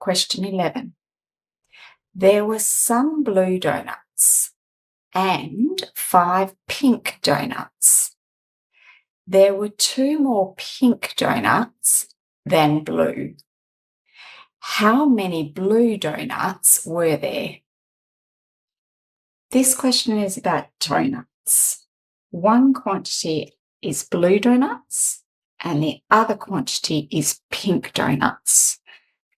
Question 11. There were some blue donuts and 5 pink donuts. There were 2 more pink donuts than blue. How many blue donuts were there? This question is about donuts. One quantity is blue donuts and the other quantity is pink donuts.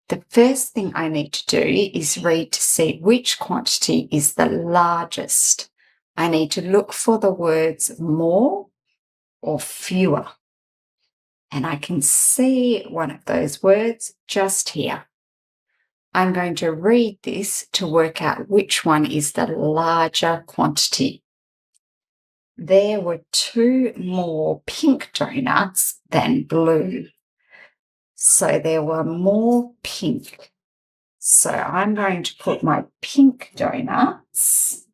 The first thing I need to do is read to see which quantity is the largest. I need to look for the words more or fewer. And I can see one of those words just here. I'm going to read this to work out which one is the larger quantity. There were 2 more pink donuts than blue. So there were more pink. So I'm going to put my pink donuts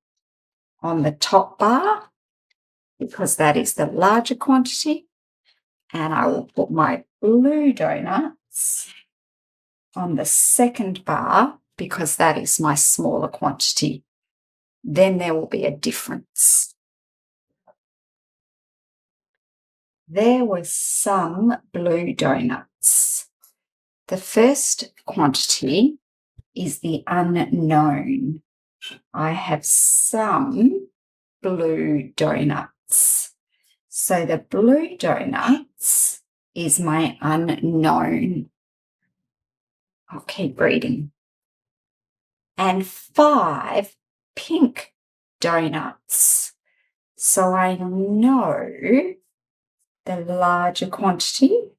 on the top bar because that is the larger quantity. And I will put my blue donuts on the second bar because that is my smaller quantity. Then there will be a difference. There were some blue donuts. The first quantity is the unknown. I have some blue donuts. So the blue donuts is my unknown. I'll keep reading. And 5 pink donuts. So I know the larger quantity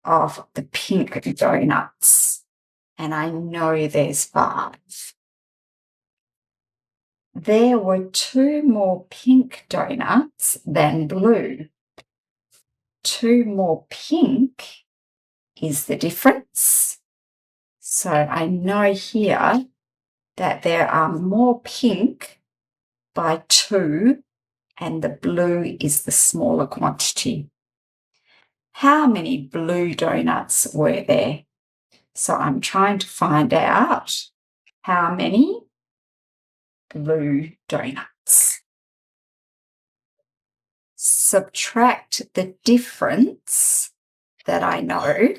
of the pink donuts. And I know there's 5. There were 2 more pink donuts than blue. 2 more pink is the difference. So I know here that there are more pink by 2 and the blue is the smaller quantity. How many blue donuts were there? So I'm trying to find out how many blue donuts. Subtract the difference that I know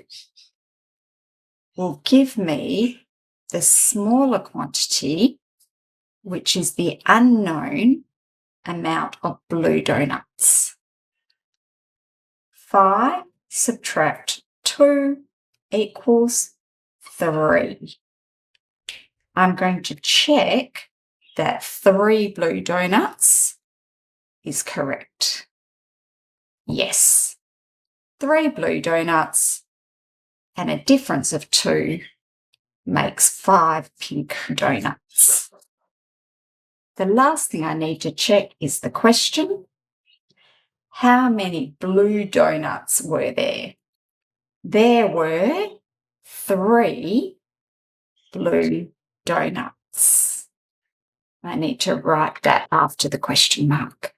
will give me the smaller quantity, which is the unknown amount of blue donuts. 5 subtract 2 equals 3. I'm going to check that 3 blue donuts is correct. Yes, 3 blue donuts and a difference of 2 makes 5 pink donuts. The last thing I need to check is the question. How many blue donuts were there? There were 3 blue donuts. I need to write that after the question mark.